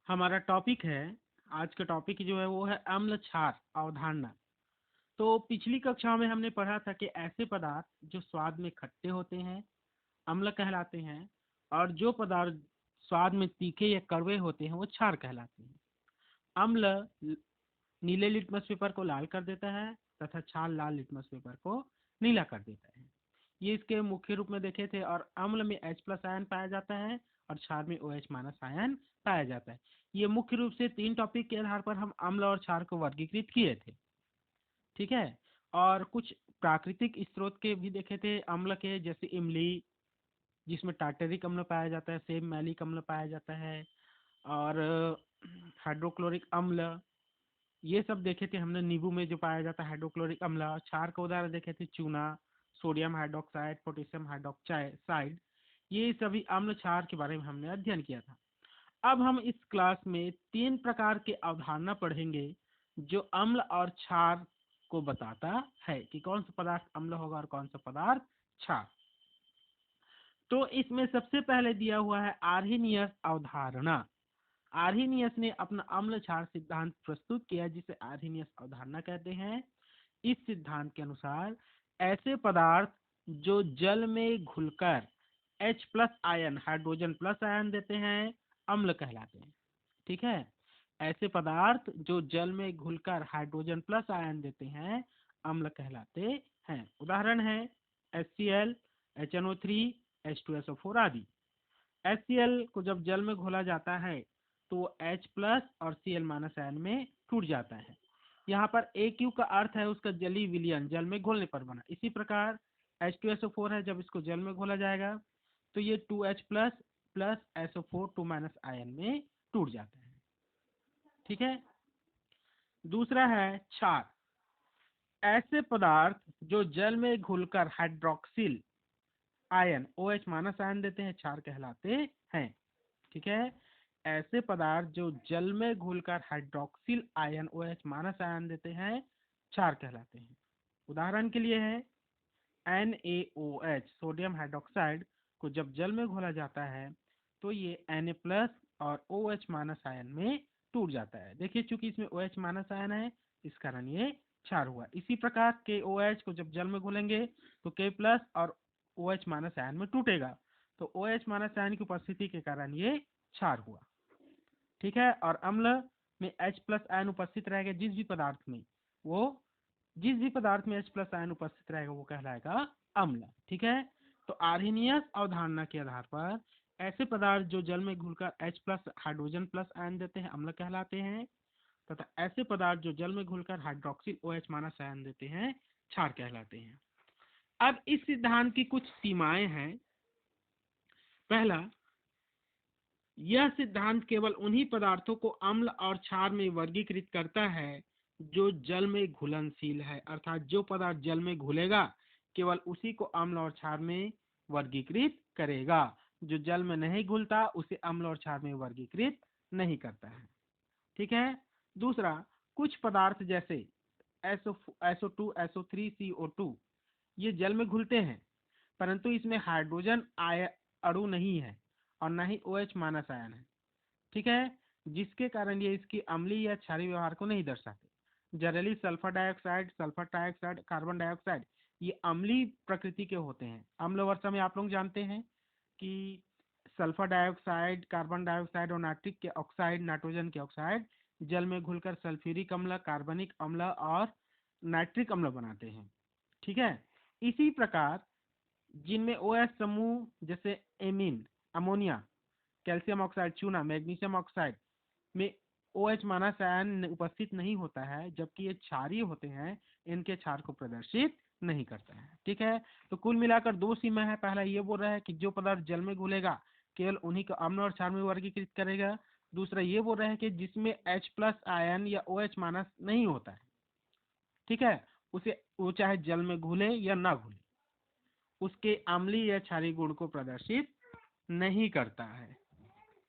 हमारा टॉपिक है, आज का टॉपिक जो है वो है अम्ल क्षार अवधारणा। तो पिछली कक्षा में हमने पढ़ा था कि ऐसे पदार्थ जो स्वाद में खट्टे होते हैं अम्ल कहलाते हैं, और जो पदार्थ स्वाद में तीखे या कड़वे होते हैं वो क्षार कहलाते हैं। अम्ल नीले लिटमस पेपर को लाल कर देता है तथा क्षार लाल लिटमस पेपर को नीला कर देता है। ये इसके मुख्य रूप में देखे थे। और अम्ल में H+ आयन पाया जाता है और क्षार में OH- आयन पाया जाता है। ये मुख्य रूप से 3 टॉपिक के आधार पर हम अम्ल और क्षार को वर्गीकृत किए थे। ठीक है। और कुछ प्राकृतिक स्रोत के भी देखे थे अम्ल के, जैसे इमली जिसमें टार्टरिक अम्ल पाया जाता है, सेम मैलिक अम्ल पाया जाता है, और हाइड्रोक्लोरिक अम्ल, ये सब देखे थे हमने। नींबू में जो पाया जाता है हाइड्रोक्लोरिक अम्ल। क्षार का उदाहरण देखे थे चूना, सोडियम हाइड्रोक्साइड, पोटेशियम हाइड्रोक्साइड। ये सभी अम्ल क्षार के बारे में हमने अध्ययन किया था। अब हम इस क्लास में 3 प्रकार के अवधारणा पढ़ेंगे जो अम्ल और क्षार को बताता है कि कौन सा पदार्थ अम्ल होगा और कौन सा पदार्थ क्षार। तो इसमें सबसे पहले दिया हुआ है आर्हेनियस अवधारणा। आर्हेनियस ने अपना अम्ल क्षार सिद्धांत प्रस्तुत किया जिसे आर्हेनियस अवधारणा कहते हैं। इस सिद्धांत के अनुसार ऐसे पदार्थ जो जल में घुलकर H+ ion hydrogen plus ion देते हैं अम्ल कहलाते हैं। ठीक है। ऐसे पदार्थ जो जल में घुलकर हाइड्रोजन प्लस आयन देते हैं अम्ल कहलाते हैं। उदाहरण है HCl, HNO3, H2SO4 आदि। HCl को जब जल में घोला जाता है तो H+ और Cl- आयन में टूट जाता है। यहाँ पर AQ का अर्थ है उसका जलीय विलयन, जल में घोलने पर बना। इसी प्रकार H2SO4 है, जब इसको जल में घोला जाएगा तो ये 2H+ प्लस SO4 2- आयन में टूट जाता है। ठीक है। दूसरा है क्षार। ऐसे पदार्थ जो जल में घुलकर हाइड्रोक्सिल आयन OH- आयन देते हैं क्षार कहलाते हैं। ठीक है। ऐसे पदार्थ जो जल में घुलकर हाइड्रोक्सिल आयन OH- आयन देते हैं क्षार कहलाते हैं। उदाहरण के लिए है NaOH, सोडियम हाइड्रोक्साइड को जब जल में घोला जाता है तो ये Na+ और OH- आयन में टूट जाता है। देखिए चूंकि इसमें OH- आयन है इस कारण ये क्षार हुआ। इसी प्रकार KOH को जब जल में घोलेंगे तो K+ और OH- आयन में टूटेगा, तो OH- आयन की उपस्थिति के कारण ये क्षार हुआ। ठीक है। और अम्ल में H+ आयन उपस्थित रहेगा जिस भी पदार्थ में, वो जिस भी पदार्थ में H+ आयन उपस्थित रहेगा वो कहलाएगा अम्ल। ठीक है। तो आर्हेनियस अवधारणा के आधार पर ऐसे पदार्थ जो जल में घुलकर H+ हाइड्रोजन प्लस आयन देते हैं अम्ल कहलाते हैं, तथा ऐसे पदार्थ जो जल में घुलकर हाइड्रोक्सिल OH- आयन देते हैं क्षार कहलाते हैं। अब इस सिद्धांत की कुछ सीमाएं हैं। पहला, यह सिद्धांत केवल उन्हीं पदार्थों को अम्ल और क्षार में वर्गीकृत करता है जो जल में घुलनशील है, अर्थात जो पदार्थ जल में घुलेगा केवल उसी को अम्ल और क्षार में वर्गीकृत करेगा। जो जल में नहीं घुलता उसे अम्ल और क्षार में वर्गीकृत नहीं करता है। ठीक है। दूसरा, कुछ पदार्थ जैसे SO2, SO3, CO2 ये जल में घुलते हैं, परंतु इसमें हाइड्रोजन अणु नहीं है और न ही OH- आयन है। ठीक है। जिसके कारण ये इसकी अम्लीय या क्षारीय व्यवहार को नहीं दर्शाते। Generally sulphur dioxide, carbon dioxide ये अम्लीय प्रकृति के होते हैं। अम्ल वर्षा में आप लोग जानते हैं कि सल्फर डाइऑक्साइड, कार्बन डाइऑक्साइड और नाइट्रिक के ऑक्साइड, नाइट्रोजन के ऑक्साइड जल में घुलकर सल्फ्यूरिक अम्ल, कार्बनिक अम्ल और नाइट्रिक अम्ल बनाते हैं। ठीक है। इसी प्रकार जिनमें OH समूह जैसे एमीन, अमोनिया, कैल्शियम ऑक्साइड, चूना, मैग्नीशियम ऑक्साइड में OH- आयन उपस्थित नहीं होता है, जबकि ये क्षारीय होते हैं, इनके क्षार को प्रदर्शित नहीं करता है। ठीक है। तो कुल मिलाकर 2 सीमा है। पहला ये बोल रहा है कि जो पदार्थ जल में घुलेगा केवल उन्हीं को अम्ल और क्षार में वर्गीकृत करेगा। दूसरा ये बोल रहा है कि जिसमें H+ आयन या OH- नहीं होता है, ठीक है, उसे वो चाहे जल में घुले या ना घुले, उसके अम्लीय या क्षारीय गुण को प्रदर्शित नहीं करता है।